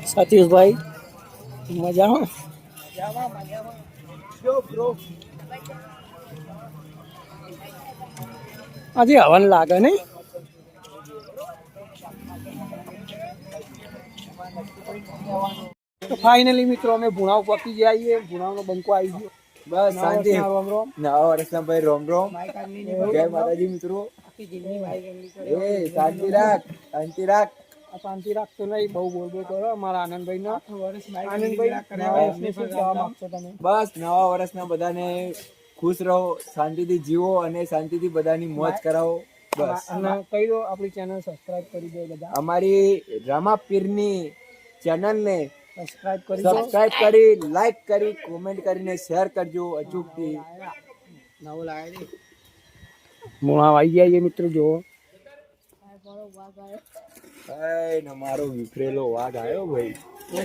સતીશભાઈ મજામાં આજે હવન લાગે ને તો ફાઇનલી મિત્રો અમે ભુણાવ પકી જઈએ ભુણાવનો બંકો આવી ગયો બસ શાંતિ નવા વર્ષના ભાઈ રોમ રોમ જય માતાજી મિત્રો એ શાંતિ રાખ શાંતિ રાખતો નહીં બહુ બોલ બોલ કરો અમારા આનંદભાઈ ના આનંદભાઈ શું કહેવા માંગશો તમે બસ નવા વર્ષના બધાને ખુશ રહો શાંતિથી જીવો અને શાંતિથી બધાની મોજ કરાવો બસ અને કહી દો આપણી ચેનલ સબસ્ક્રાઇબ કરી દો બધા અમારી રામાપીરની ચેનલને સબસ્ક્રાઇબ કરી લાઈક કરી કોમેન્ટ કરીને શેર કરજો અચૂકથી નવો લાગે મુણા આવી ગયા મિત્રો જો મારો વિફરેલો વાઘ આવ્યો ભાઈ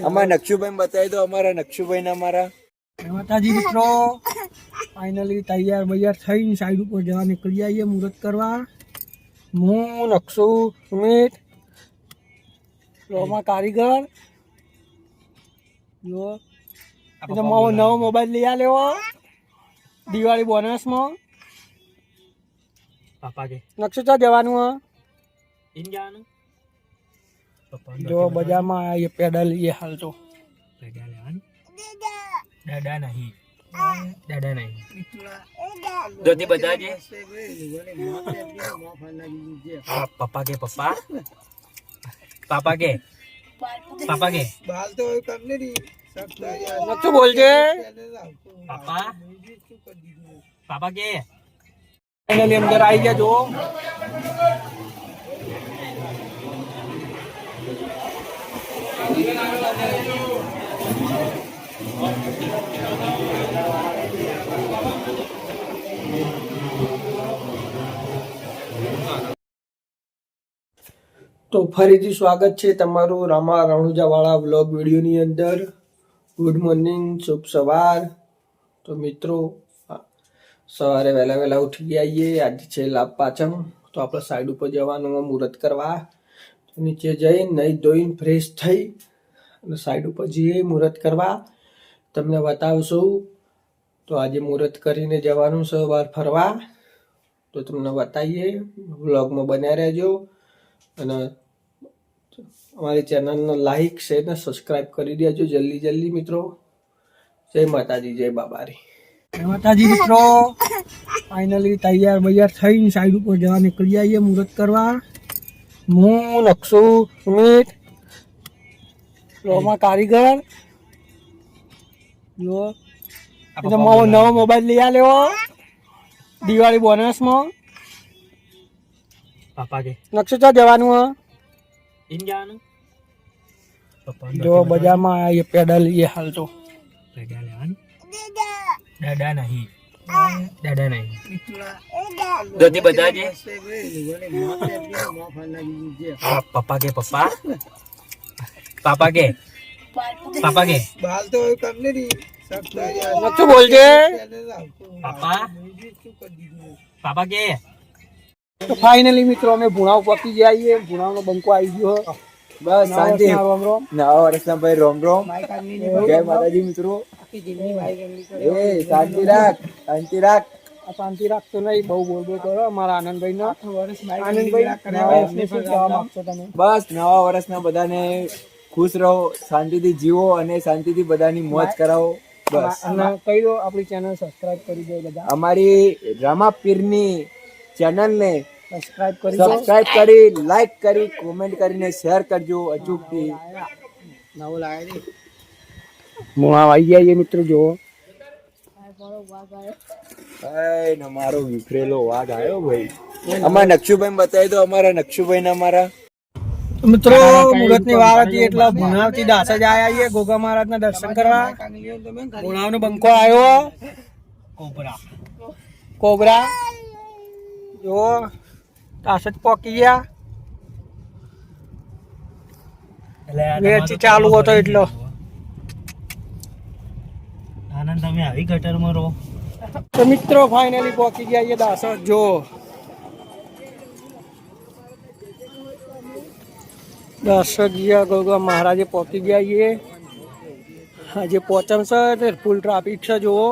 અમારા નક્ષુભાઈ બતાવી દો અમારા નક્ષુભાઈ ના અમારા માતાજી મિત્રો ફાઇનલી તૈયાર થઈને સાઈડ ઉપર જવા નીકળી આવીએ મુહૂર્ત કરવા હું નક્ષુ સુમિત રોમા કારીગર જો નવો મોબાઈલ લઈ આ લેવો દિવાળી બોનસમાં પાપા કે નક્ષુ ચા જવાનું ઇન જવાનું જો બજારમાં એ પેડલ એ હાલ તો દાદા નહીં દોતી બતાજે પાપા કે બાલ તો કરને રી નક્ષુ બોલજે પાપા કે ફાઇનલી અંદર આવી ગયા જો તો ફરીથી સ્વાગત છે તમારું રામા રણુજાવાળા વ્લોગ વિડીયોની અંદર ગુડ મોર્નિંગ શુભ સવાર તો મિત્રો સવારે વહેલા ઉઠી જઈએ આજે છે લાભ પાચમ તો આપણે સાઈડ ઉપર જવાનું મુહૂર્ત કરવા તો નીચે જઈ નહીં ધોઈને ફ્રેશ થઈ અને સાઈડ ઉપર જઈએ મુહૂર્ત કરવા તમને બતાવશું તો આજે મુહૂર્ત કરીને જવાનું છે બહાર ફરવા તો તમને બતાવીએ વ્લોગમાં બન્યા રહેજો અને અમારી ચેનલને લાઈક શેર ને સબસ્ક્રાઈબ કરી દેજો જલ્દી મિત્રો જય માતાજી જય બાબારી જય માતાજી મિત્રો ફાઇનલી તૈયાર થઈને સાઈડ ઉપર જવા નીકળી આવીએ મુહૂર્ત કરવા હું નક્ષુ સુમિત રોમા કારીગર જો નવો મોબાઈલ લઈ આ લેવો દિવાળી બોનસમાં પાપા કે નક્ષુ ચા જવાનું ઇન જવાનું જો બજારમાં એ પેડલ એ હાલ તો દાદા નહીં દોતી બતાજે પાપા કે બાલ તો કરને રી નક્ષુ બોલજે પાપા કે તો ફાઇનલી મિત્રો અમે ભુણાવ પકી જઈએ ભુણાવનો બંકો આવી ગયો બસ શાંતિ નવા વર્ષના ભાઈ રોમ રોમ જય માતાજી મિત્રો એ શાંતિ રાખ શાંતિ રાખતો નહીં બહુ બોલ બોલ કરો અમારા આનંદભાઈ ના આનંદભાઈ શું કહેવા માંગશો તમે બસ નવા વર્ષના બધાને ખુશ રહો શાંતિથી જીવો અને શાંતિથી બધાની મોજ કરાવો બસ અને કહી દો આપણી ચેનલ સબસ્ક્રાઇબ કરી દો બધા અમારી રામાપીરની ચેનલને સબસ્ક્રાઇબ કરી લાઈક કરી કોમેન્ટ કરીને શેર કરજો અચૂકથી નવો લાગે મુણા આવી ગયા મિત્રો જો મારો વિફરેલો વાઘ આવ્યો ભાઈ અમારા નક્ષુભાઈ બતાવી દો અમારા નક્ષુભાઈ ના અમારા મિત્રો મુહૂર્તની વાર હતી એટલે ભુણાવથી દાસા જ આયા છીએ ગોગા મહારાજના દર્શન કરવા. ભુણાવનો બંકો આવ્યો. કોબરા જો દાસ જ પોકી ગયા. વેચી ચાલુ હતો એટલો આનંદ. તમે આવી ગટરમાં રહો. તો મિત્રો ફાઇનલી પહોંચી ગયા છીએ દાસર. જો દાસરજીયા ગોગા મહારાજે પહોંચી ગયા છીએ. આજે પહોંચશે તે ફૂલ ટ્રાફિક છે. જુઓ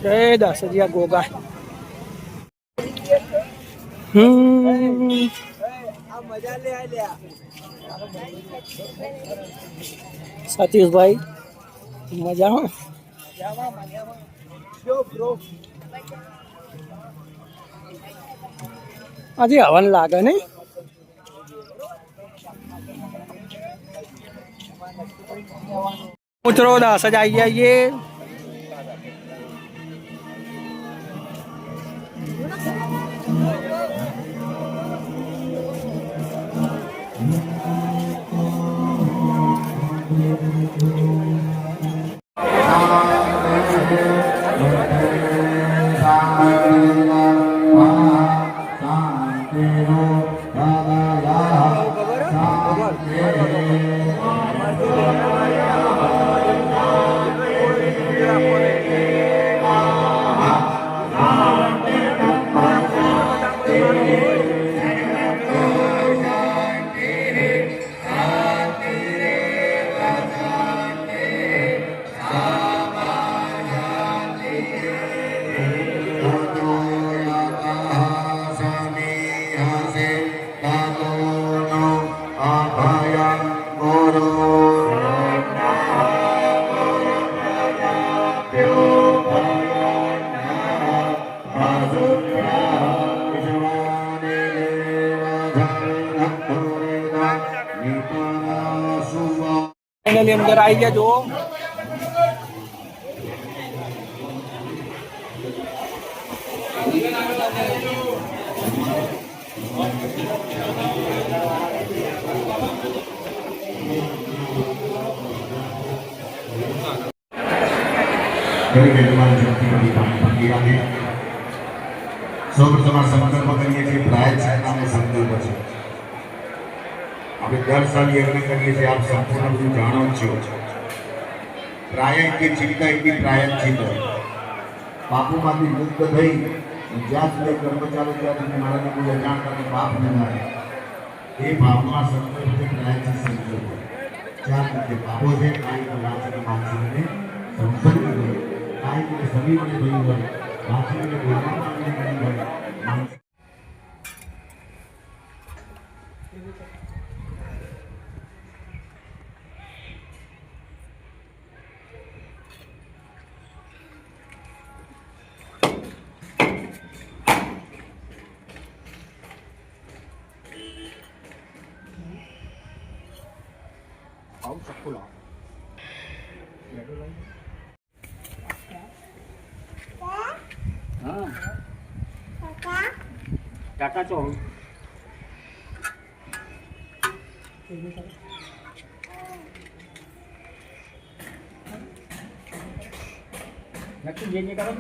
જય દાસરજીયા ગોગા. સતીશભાઈ મજામાં? આજે હવન લાગે નહીં? મિત્રો દાસ જ આવી જઈએ. ફાઇનલી અંદર આવી ગયા. જુઓ સૌપ્રથમ સંકલ્પ કરીએ છીએ પ્રાયશ્ચિત નામે સંકલ્પ છે. આપણે દર સાલ યજ્ઞ કરીએ છીએ. આપ સંપૂર્ણ બધું જાણો જ છો. પ્રાયશ્ચિત ચિંતા એટલી પ્રાયશ્ચિત પાપોમાંથી મુક્ત થઈ જ્યાં સુધી કર્મચારી ત્યાં સુધી મારાને કોઈ અજાણતા પાપ ન થાય એ ભાવના સંકલ્પ છે. પ્રાયશ્ચિત સંકલ્પ ચાર રીતે પાપો છે. કાંઈ વાંચીને માનસીને સંપન્ન હોય, કાંઈ સમીપને થયું હોય, વાંચીને બોલવામાં થયું હોય. કાકા ચો નક્કી જે કરો